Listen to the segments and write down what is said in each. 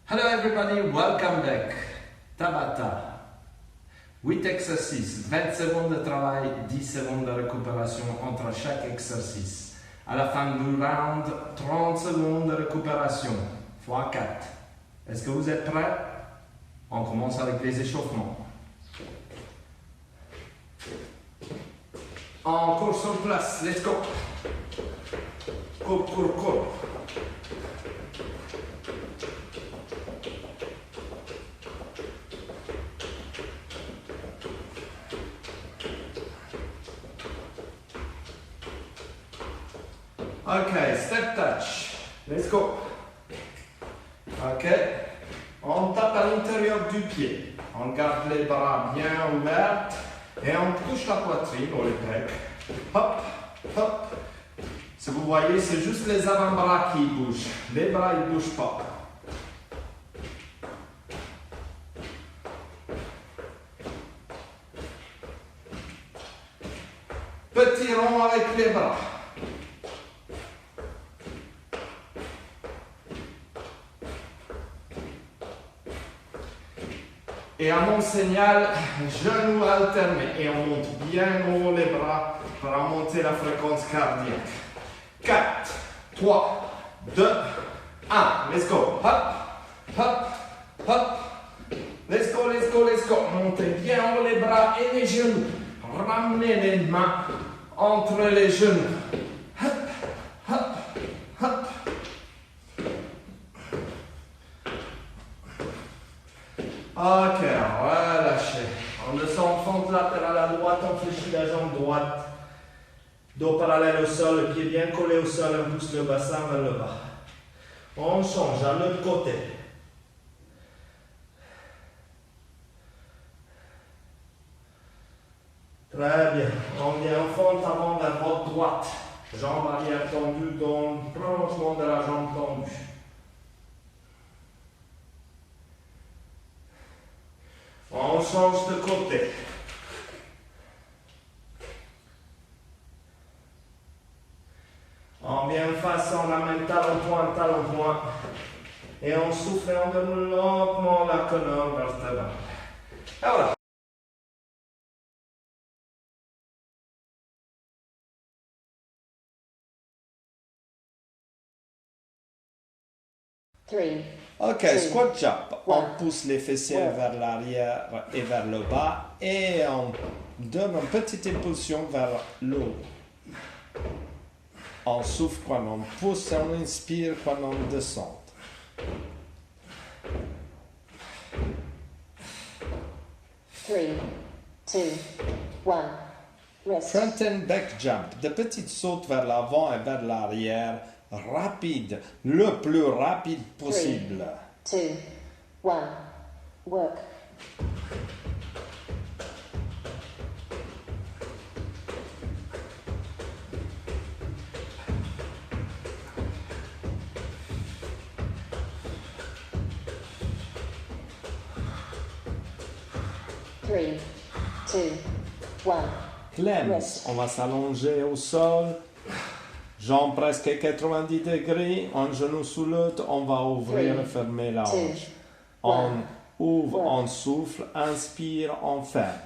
Hello everybody, welcome back. Tabata. 8 exercices, 20 secondes de travail, 10 secondes de récupération entre chaque exercice. À la fin du round, 30 secondes de récupération, x 4. Est-ce que vous êtes prêts? On commence avec les échauffements. En cours sur place, let's go. Cours. Ok, step touch. Let's go. Ok. On tape à l'intérieur du pied. On garde les bras bien ouverts et on touche la poitrine ou les pecs. Hop, hop. Si vous voyez, c'est juste les avant-bras qui bougent. Les bras, ils ne bougent pas. Petit rond avec les bras. Et à mon signal, genoux alternés. Et on monte bien haut les bras pour monter la fréquence cardiaque. 4, 3, 2, 1. Let's go. Hop, hop, hop. Let's go. Montez bien haut les bras et les genoux. Ramenez les mains entre les genoux. Hop, hop, hop. Ok, relâchez. On descend fente latérale à droite, on fléchit la jambe droite. Dos parallèle au sol, le pied bien collé au sol, on pousse le bassin vers le bas. On change à l'autre côté. Très bien. On vient en fente avant vers votre droite. Jambe arrière tendue, dans le prolongement de la jambe tendue. On change de côté. On vient face, on ramène talon point. Et on souffle et on donne lentement la colonne vertébrale. Et voilà. Ok, squat jump. On pousse les fessiers vers l'arrière et vers le bas et on donne une petite impulsion vers le haut. On souffle quand on pousse et on inspire quand on descend. Three, two, one. Rest. Front and back jump. De petites sautes vers l'avant et vers l'arrière. Rapide, le plus rapide possible. 3, 2, 1. Work. Three, two, one. Clems, on va s'allonger au sol. Jambes presque à 90 degrés, un genou sous l'autre, on va ouvrir et fermer la hanche. On ouvre, on souffle, inspire, on ferme.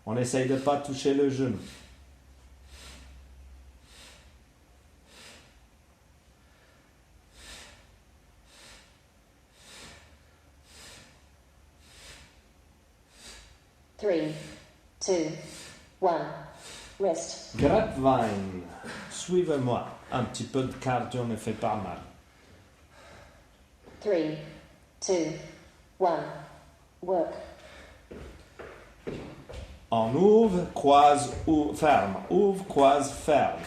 On essaye de ne pas toucher le genou. Three, two, one. Rest. Grapevine, suivez-moi. Un petit peu de cardio ne fait pas mal. 3, 2, 1. Work. On ouvre, croise, ou ferme. Ouvre, croise, ferme.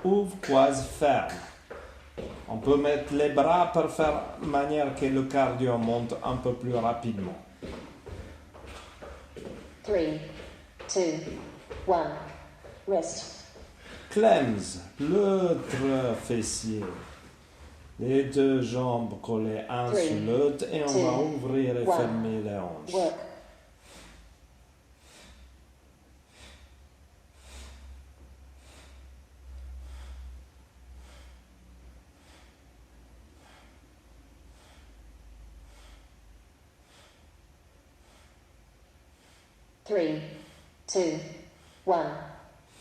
Ouvre, croise, ferme. On peut mettre les bras pour faire de manière que le cardio monte un peu plus rapidement. 3, 2, 1. Rest. Clems, l'autre fessier. Les deux jambes collées un sur l'autre et on va ouvrir et fermer les hanches. Work. 3, 2, 1.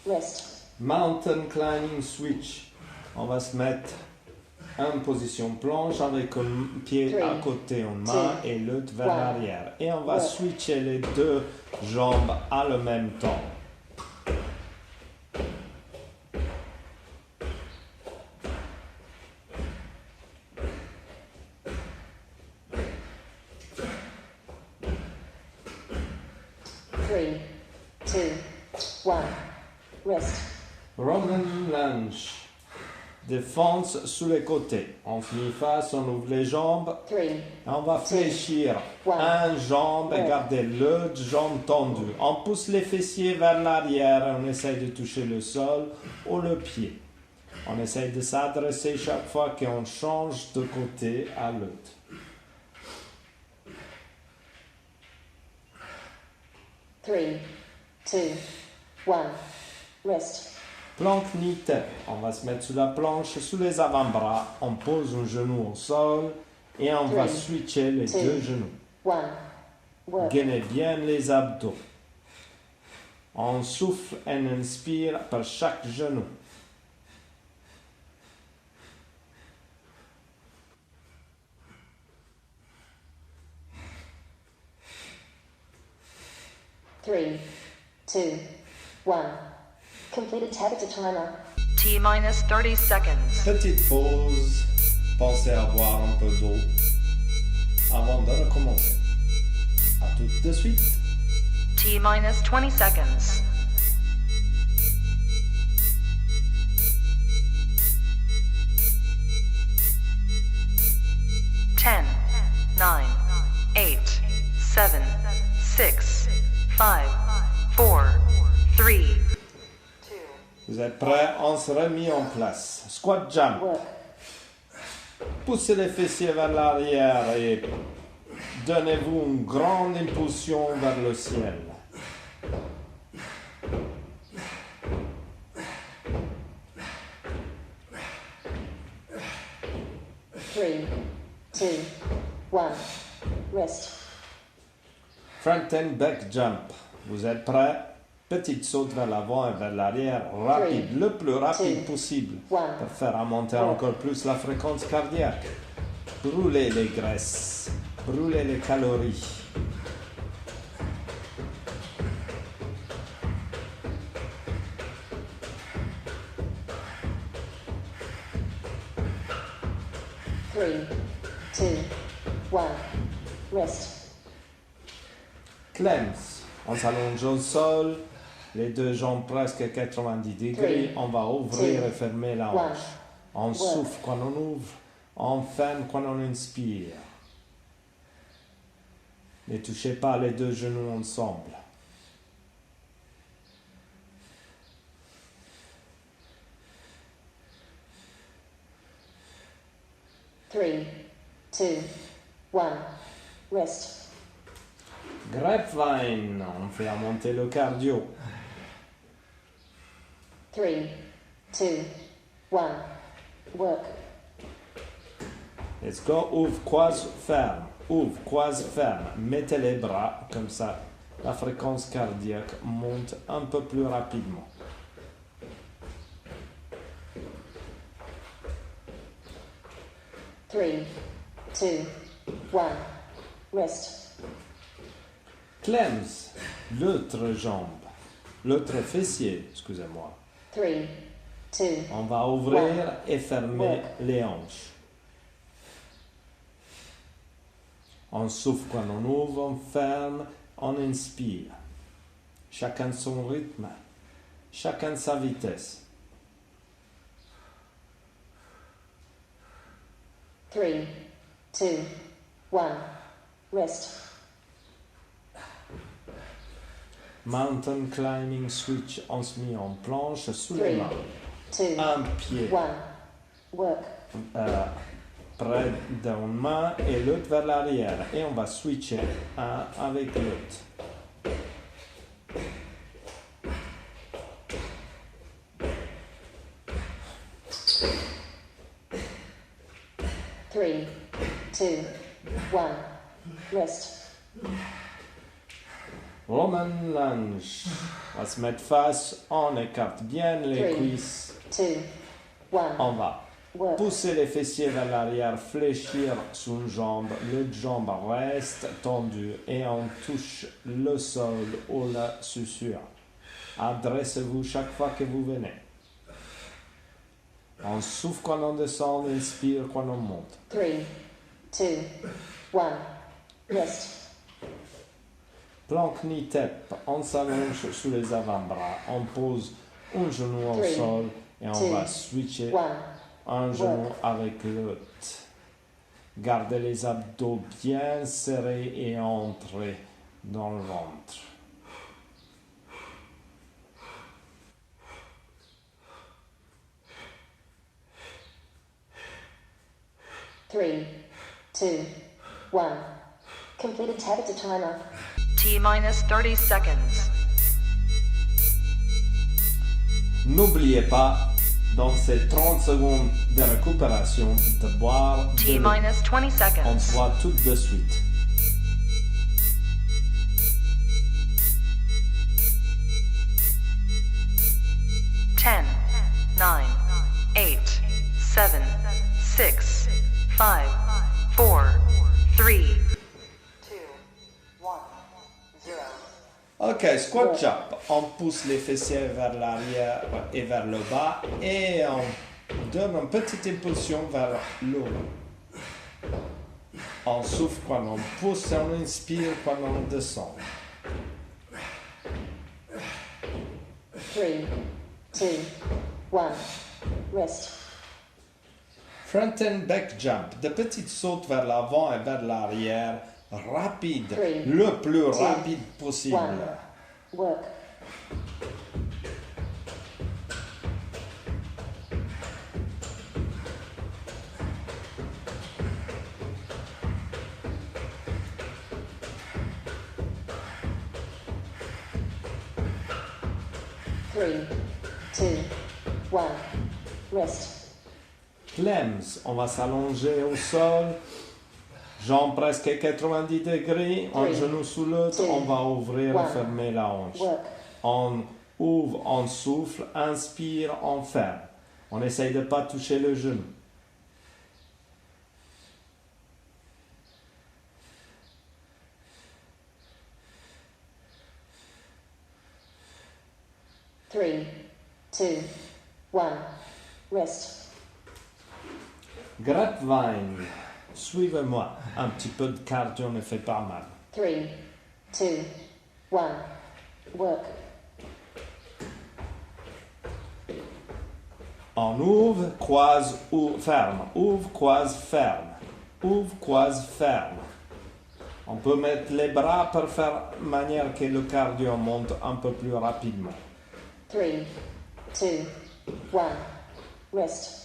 Rest. Mountain climbing switch. On va se mettre en position planche avec un pied à côté en main et l'autre vers l'arrière. Et on va switcher les deux jambes à le même temps. Three, two, one. Rest. Roman lunge. Défense sous les côtés. On se met face, on ouvre les jambes. 3, On va fléchir un jambe et garder l'autre jambe tendue. On pousse les fessiers vers l'arrière et on essaye de toucher le sol ou le pied. On essaye de s'adresser chaque fois qu'on change de côté à l'autre. Three, two, one. Rest. Planque knee-tap. On va se mettre sous la planche, sous les avant-bras. On pose un genou au sol et on va switcher les deux genoux. One. Work. Gainez bien les abdos. On souffle et on inspire par chaque genou. Three, two, one. Completed tablet timer. T minus 30 seconds. Petite pause. Pensez à boire un peu d'eau avant de recommencer. À tout de suite. T minus 20 seconds. Ten, 9, 8, 7, 6, 5, 4, 3. Vous êtes prêts? On se remet en place. Squat jump. Work. Poussez les fessiers vers l'arrière et donnez-vous une grande impulsion vers le ciel. Three, two, one. Rest. Front and back jump. Vous êtes prêts? Petite saute vers l'avant et vers l'arrière, rapide, le plus rapide possible, pour faire remonter encore plus la fréquence cardiaque. Brûlez les graisses, brûlez les calories. Three, two, one. Rest. Clems. On s'allonge au sol, les deux jambes presque à 90 degrés. On va ouvrir et fermer la hanche. On souffle quand on ouvre, on ferme quand on inspire. Ne touchez pas les deux genoux ensemble. Three, two, one. Rest. Grapevine, on fait remonter le cardio. Three, two, one. Work. Let's go. Ouvre, croise, ferme. Ouvre, croise, ferme. Mettez les bras, comme ça, la fréquence cardiaque monte un peu plus rapidement. Three, two, one. Rest. Clems, l'autre jambe, l'autre fessier, excusez-moi. Three, two, On va ouvrir et fermer les hanches. On souffle quand on ouvre, on ferme, on inspire. Chacun son rythme, chacun sa vitesse. three, two, one. Rest. Mountain climbing switch, on se met en planche sous les Three, mains. two, Un pied one. Work. près d'une main et l'autre vers l'arrière. Et on va switcher un avec l'autre. Three, two, one. Rest. Roman lunge. On va se mettre face, on écarte bien les 3, cuisses. 2, 1. On va Work. pousser les fessiers vers l'arrière, fléchir sous une jambe. L'autre jambe reste tendue et on touche le sol ou la suture. Adressez-vous chaque fois que vous venez. On souffle quand on descend, on inspire quand on monte. 3, 2, 1. Rest. Planque knee tap, on s'allonge sous les avant-bras, on pose un genou au 3, sol et on 2, va switcher 1. un genou avec l'autre. Gardez les abdos bien serrés et entrez dans le ventre. Three, two, one. Completed tablet timer. T minus 30 seconds. N'oubliez pas, dans ces 30 secondes de récupération, de boire de T l'eau. minus 20 On seconds. se voit tout de suite. Ten, 9, 8, 7, 6, 5, 4, 3, 2, 1, 0. Ok, squat jump. On pousse les fessiers vers l'arrière et vers le bas et on donne une petite impulsion vers le haut. On souffle quand on pousse et on inspire quand on descend. 3, 2, 1. Rest. Front and back jump. De petites sautes vers l'avant et vers l'arrière. Rapide. Three, Le plus two, rapide possible. 1. Work. Three, two, 1. Rest. Clems. On va s'allonger au sol. Jambes presque à 90 degrés. Un Three, genou sous l'autre. two, On va ouvrir et one. fermer la hanche. Work. On ouvre, on souffle, inspire, on ferme. On essaye de ne pas toucher le genou. Three, two, 1. Rest. Grapevine. Suivez-moi. Un petit peu de cardio ne fait pas mal. 3, 2, 1. Work. On ouvre, croise, ou ferme. Ouvre, croise, ferme. Ouvre, croise, ferme. On peut mettre les bras pour faire de manière que le cardio monte un peu plus rapidement. 3, 2, 1. Rest.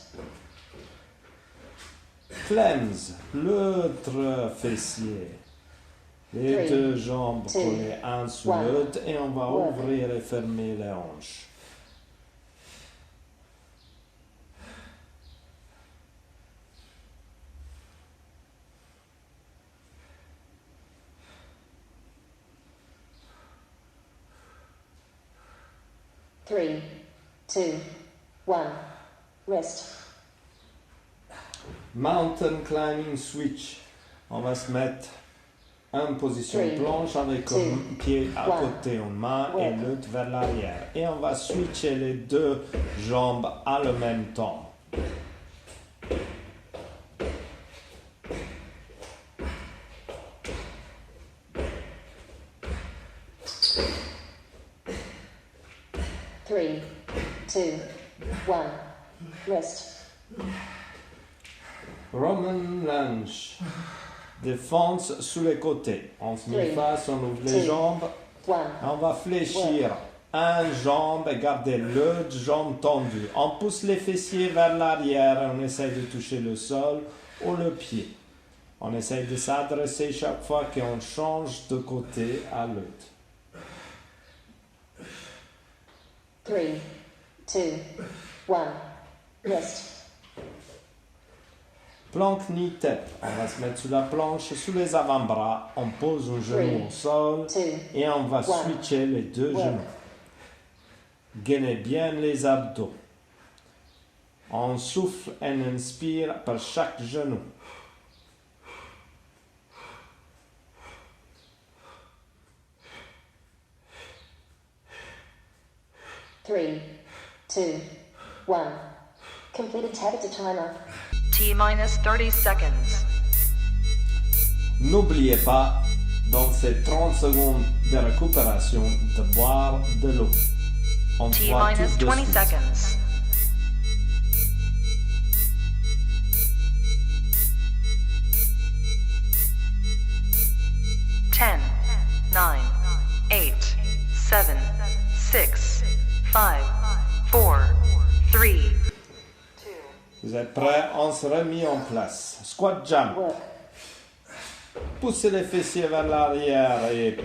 Cleanse, l'autre fessier. Les Three, deux jambes two, collées un sur one. l'autre et on va Work. ouvrir et fermer les hanches. Three, two, 1. Rest. Mountain climbing switch. On va se mettre en position Three, planche avec two, un pied à one. côté, une main et Work. l'autre vers l'arrière. Et on va switcher les deux jambes à le même temps. Three, two, 1. Rest. Roman lunge. Défense sous les côtés. On se met Three, face, on ouvre les two, jambes. 1. On va fléchir un jambe et garder l'autre jambe tendue. On pousse les fessiers vers l'arrière et on essaye de toucher le sol ou le pied. On essaye de s'adresser chaque fois qu'on change de côté à l'autre. 3, 2, 1. Rest. Planque knee tap. On va se mettre sur la planche, sous les avant-bras. On pose un genou au sol et on va switcher les deux genoux. Gainez bien les abdos. On souffle et on inspire par chaque genou. 3, 2, 1. Completed tabata timer. T-minus 30 seconds. N'oubliez pas, dans ces 30 secondes de récupération, de boire de l'eau. On voit T-minus tout de 20 suite. seconds. Ten, 9, 8, 7, 6, 5, 4, 3. Vous êtes prêts? On se remet en place. Squat jump. Work. Poussez les fessiers vers l'arrière et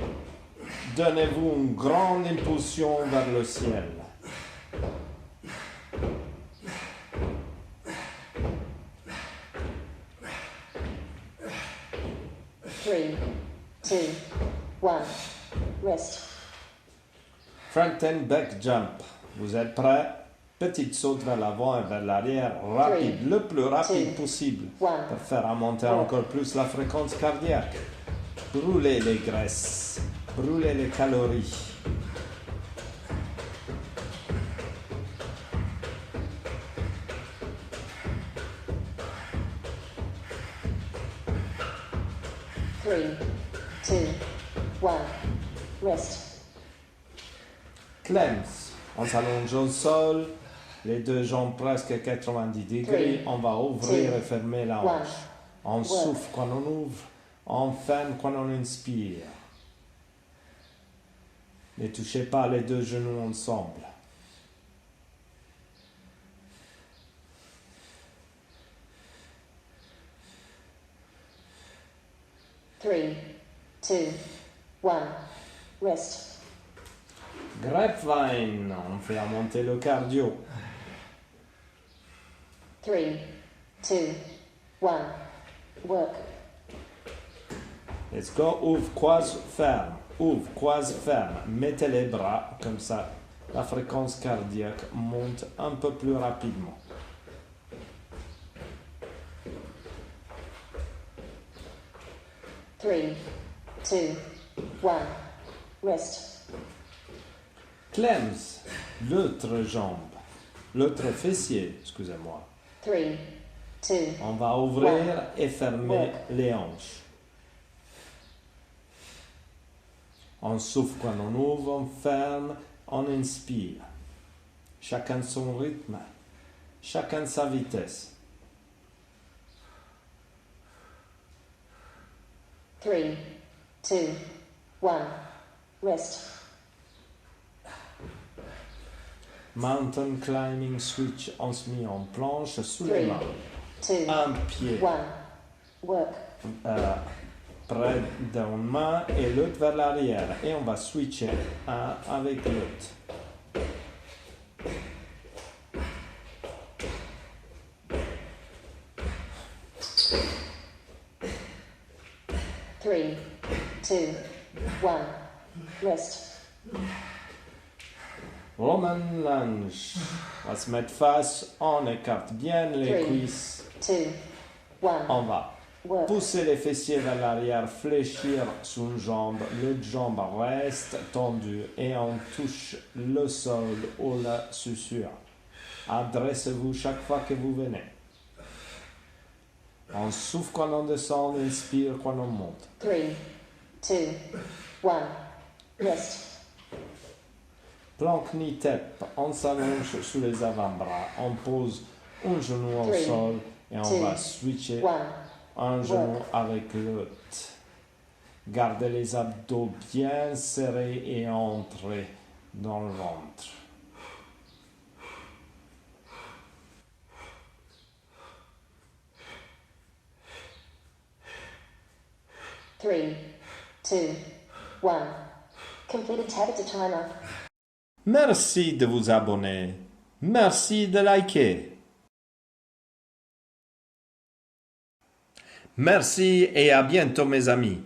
donnez-vous une grande impulsion vers le ciel. Three, 2, 1. Rest. Front and back jump. Vous êtes prêts? Petite saute vers l'avant et vers l'arrière, rapide, le plus rapide possible, pour faire remonter encore plus la fréquence cardiaque. Brûlez les graisses, brûlez les calories. Three, 2, 1. Rest. Clems. On s'allonge au sol, les deux jambes presque à 90 degrés. On va ouvrir et fermer la hanche. On souffle quand on ouvre, on ferme quand on inspire. Ne touchez pas les deux genoux ensemble. Three, 2, 1. Rest. Grapevine, on fait remonter le cardio. 3, 2, 1. Work. Let's go. Ouvre, croise, ferme. Ouvre, croise, ferme. Mettez les bras, comme ça, la fréquence cardiaque monte un peu plus rapidement. Three, 2, 1. Rest. Clems, l'autre jambe, l'autre fessier, excusez-moi. 3, 2, On va ouvrir et fermer les hanches. On souffle quand on ouvre, on ferme, on inspire. Chacun son rythme, chacun sa vitesse. 3, 2, 1. Rest. Mountain climbing switch, on se met en planche sous les 3, mains. 2, Un pied 1. Work. près d'une main et l'autre vers l'arrière. Et on va switcher un avec l'autre. Three, 2, 1. Rest. Roman lunge. On va se mettre face, on écarte bien les 3, cuisses. 2, 1. On va Work. pousser les fessiers vers l'arrière, fléchir sous une jambe, l'autre jambe reste tendue et on touche le sol ou la suture. Adressez-vous chaque fois que vous venez. On souffle quand on descend, on inspire quand on monte. 3, 2, 1. Rest. Plank knee tap, on s'allonge sous les avant-bras, on pose un genou au 3, sol et on 2, va switcher 1. un genou avec l'autre. Gardez les abdos bien serrés et entrez dans le ventre. Three, 2, 1. Completed tabata timer. Merci de vous abonner. Merci de liker. Merci et à bientôt mes amis.